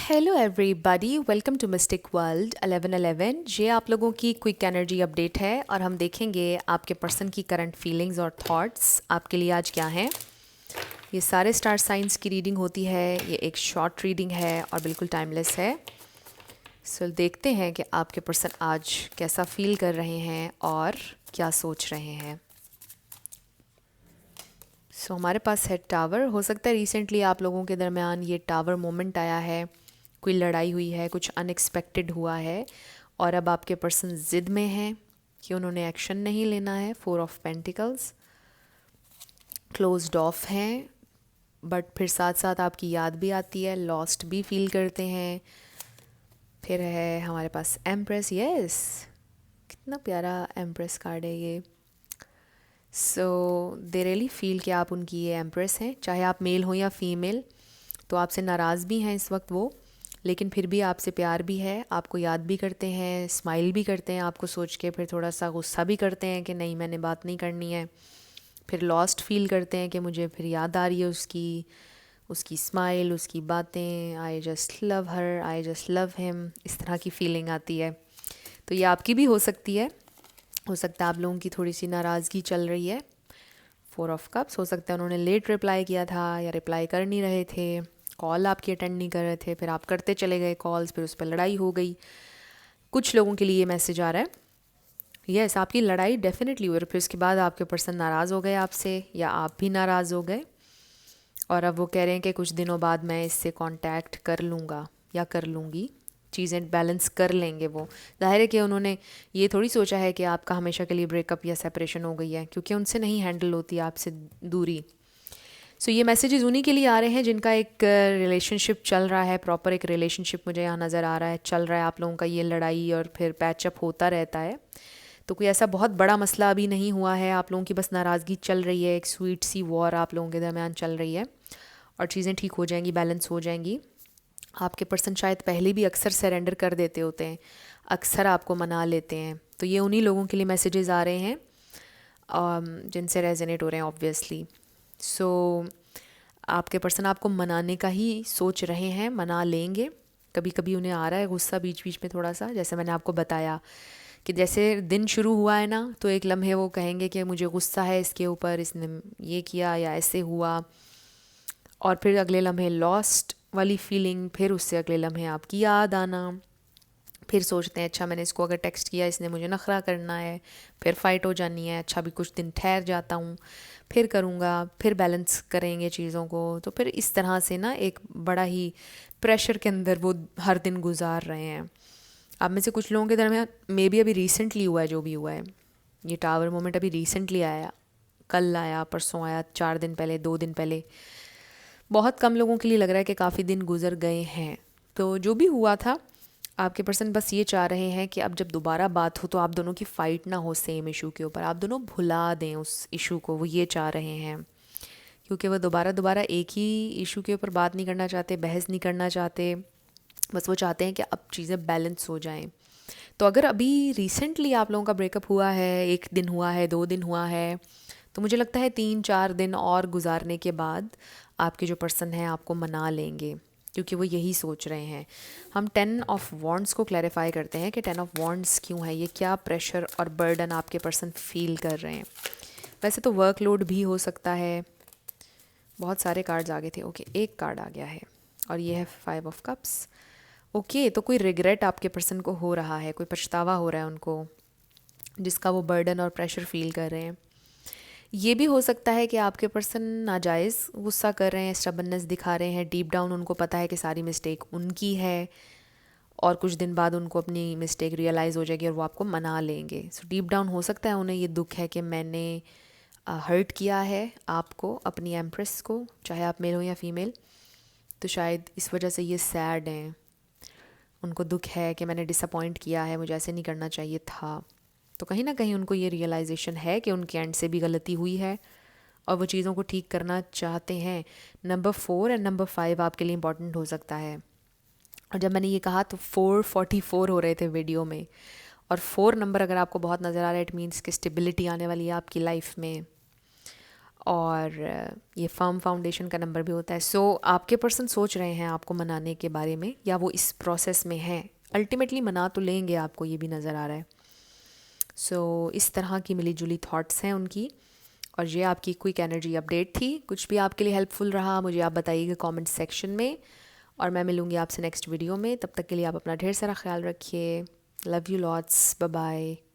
Hello everybody, welcome to mystic world 1111। ये आप लोगों की क्विक एनर्जी अपडेट है और हम देखेंगे आपके पर्सन की करंट फीलिंग्स और थॉट्स आपके लिए आज क्या हैं। ये सारे स्टार साइंस की रीडिंग होती है, ये एक शॉर्ट रीडिंग है और बिल्कुल टाइमलेस है। सो देखते हैं कि आपके पर्सन आज कैसा फील कर रहे हैं और क्या सोच रहे हैं। हमारे पास है टावर। हो सकता है रिसेंटली आप लोगों के दरमियान ये टावर मोमेंट आया है, कोई लड़ाई हुई है, कुछ अनएक्सपेक्टेड हुआ है और अब आपके पर्सन ज़िद में हैं कि उन्होंने एक्शन नहीं लेना है। 4 ऑफ पेंटिकल्स क्लोज्ड ऑफ हैं, बट फिर साथ साथ आपकी याद भी आती है, लॉस्ट भी फील करते हैं। फिर है हमारे पास एम्प्रेस। यस, कितना प्यारा एम्प्रेस कार्ड है ये। दे रियली फील कि आप उनकी ये एम्प्रेस हैं, चाहे आप मेल हो या फीमेल। तो आपसे नाराज़ भी हैं इस वक्त वो, लेकिन फिर भी आपसे प्यार भी है, आपको याद भी करते हैं, स्माइल भी करते हैं आपको सोच के, फिर थोड़ा सा गुस्सा भी करते हैं कि नहीं मैंने बात नहीं करनी है। फिर लॉस्ट फील करते हैं कि मुझे फिर याद आ रही है उसकी उसकी स्माइल, उसकी बातें। I just love her, I just love him, इस तरह की फीलिंग आती है। तो ये आपकी भी हो सकती है। हो सकता है आप लोगों की थोड़ी सी नाराज़गी चल रही है। 4 ऑफ कप्स, हो सकता है उन्होंने लेट रिप्लाई किया था या रिप्लाई कर नहीं रहे थे, कॉल आपकी अटेंड नहीं कर रहे थे, फिर आप करते चले गए कॉल्स, फिर उस पर लड़ाई हो गई। कुछ लोगों के लिए ये मैसेज आ रहा है, यस आपकी लड़ाई डेफिनेटली हुई और फिर उसके बाद आपके पर्सन नाराज़ हो गए आपसे या आप भी नाराज़ हो गए और अब वो कह रहे हैं कि कुछ दिनों बाद मैं इससे कांटेक्ट कर लूँगा या कर लूँगी, चीज़ें बैलेंस कर लेंगे वो। ज़ाहिर है कि उन्होंने ये थोड़ी सोचा है कि आपका हमेशा के लिए ब्रेकअप या सेपरेशन हो गई है, क्योंकि उनसे नहीं हैंडल होती आपसे दूरी। ये मैसेजेस उन्हीं के लिए आ रहे हैं जिनका एक रिलेशनशिप चल रहा है, प्रॉपर एक रिलेशनशिप मुझे यहाँ नज़र आ रहा है चल रहा है। आप लोगों का ये लड़ाई और फिर पैचअप होता रहता है, तो कोई ऐसा बहुत बड़ा मसला अभी नहीं हुआ है। आप लोगों की बस नाराज़गी चल रही है, एक स्वीट सी वॉर आप लोगों के दरमियान चल रही है और चीज़ें ठीक हो जाएंगी, बैलेंस हो जाएंगी। आपके पर्सन शायद पहले भी अक्सर सरेंडर कर देते होते हैं, अक्सर आपको मना लेते हैं। तो ये उन्हीं लोगों के लिए मैसेजेस आ रहे हैं जिनसे रेजोनेट हो रहे हैं ऑब्वियसली। आपके पर्सन आपको मनाने का ही सोच रहे हैं, मना लेंगे। कभी कभी उन्हें आ रहा है गुस्सा बीच बीच में थोड़ा सा, जैसे मैंने आपको बताया कि जैसे दिन शुरू हुआ है ना, तो एक लम्हे वो कहेंगे कि मुझे गुस्सा है इसके ऊपर, इसने ये किया या ऐसे हुआ, और फिर अगले लम्हे लॉस्ट वाली फीलिंग, फिर उससे अगले लम्हे आपकी याद आना, फिर सोचते हैं अच्छा मैंने इसको अगर टेक्स्ट किया इसने मुझे नखरा करना है, फिर फ़ाइट हो जानी है, अच्छा भी कुछ दिन ठहर जाता हूँ फिर करूँगा, फिर बैलेंस करेंगे चीज़ों को। तो फिर इस तरह से ना एक बड़ा ही प्रेशर के अंदर वो हर दिन गुजार रहे हैं। आप में से कुछ लोगों के दरमियान मे बी अभी रिसेंटली हुआ है जो भी हुआ है, ये टावर मोमेंट अभी रिसेंटली आया, कल आया, परसों आया, 4 दिन पहले, 2 दिन पहले। बहुत कम लोगों के लिए लग रहा है कि काफ़ी दिन गुजर गए हैं। तो जो भी हुआ था, आपके पर्सन बस ये चाह रहे हैं कि अब जब दोबारा बात हो तो आप दोनों की फ़ाइट ना हो सेम इशू के ऊपर, आप दोनों भुला दें उस इशू को, वो ये चाह रहे हैं। क्योंकि वो दोबारा दोबारा एक ही इशू के ऊपर बात नहीं करना चाहते, बहस नहीं करना चाहते, बस वो चाहते हैं कि अब चीज़ें बैलेंस हो जाएं। तो अगर अभी रिसेंटली आप लोगों का ब्रेकअप हुआ है, 1 दिन हुआ है, 2 दिन हुआ है, तो मुझे लगता है 3-4 दिन और गुजारने के बाद आपके जो पर्सन हैं आपको मना लेंगे, क्योंकि वो यही सोच रहे हैं। हम 10 ऑफ वॉन्ड्स को क्लैरिफाई करते हैं कि 10 ऑफ वॉन्ड्स क्यों है, ये क्या प्रेशर और बर्डन आपके पर्सन फील कर रहे हैं। वैसे तो वर्कलोड भी हो सकता है। बहुत सारे कार्ड्स आगे थे, ओके एक कार्ड आ गया है और ये है 5 ऑफ कप्स। ओके, तो कोई रिग्रेट आपके पर्सन को हो रहा है, कोई पछतावा हो रहा है उनको, जिसका वो बर्डन और प्रेशर फील कर रहे हैं। ये भी हो सकता है कि आपके पर्सन नाजायज़ गुस्सा कर रहे हैं, स्टबननेस दिखा रहे हैं, डीप डाउन उनको पता है कि सारी मिस्टेक उनकी है और कुछ दिन बाद उनको अपनी मिस्टेक रियलाइज़ हो जाएगी और वो आपको मना लेंगे। डीप डाउन हो सकता है उन्हें ये दुख है कि मैंने हर्ट किया है आपको, अपनी एम्प्रेस को, चाहे आप मेल हो या फीमेल। तो शायद इस वजह से ये सैड हैं, उनको दुख है कि मैंने डिसअपॉइंट किया है, मुझे ऐसे नहीं करना चाहिए था। तो कहीं ना कहीं उनको ये रियलाइजेशन है कि उनके एंड से भी गलती हुई है और वो चीज़ों को ठीक करना चाहते हैं। नंबर 4 एंड नंबर 5 आपके लिए इंपॉर्टेंट हो सकता है। और जब मैंने ये कहा तो 444 हो रहे थे वीडियो में, और 4 नंबर अगर आपको बहुत नज़र आ रहा है, इट मीन्स कि स्टेबिलिटी आने वाली है आपकी लाइफ में। और ये फर्म फाउंडेशन का नंबर भी होता है। सो आपके पर्सन सोच रहे हैं आपको मनाने के बारे में, या वो इस प्रोसेस में हैं, अल्टीमेटली मना तो लेंगे आपको, ये भी नज़र आ रहा है। सो इस तरह की मिली जुली थॉट्स हैं उनकी, और ये आपकी क्विक एनर्जी अपडेट थी। कुछ भी आपके लिए हेल्पफुल रहा मुझे आप बताइएगा कमेंट सेक्शन में, और मैं मिलूँगी आपसे नेक्स्ट वीडियो में। तब तक के लिए आप अपना ढेर सारा ख्याल रखिए। Love you lots, bye bye.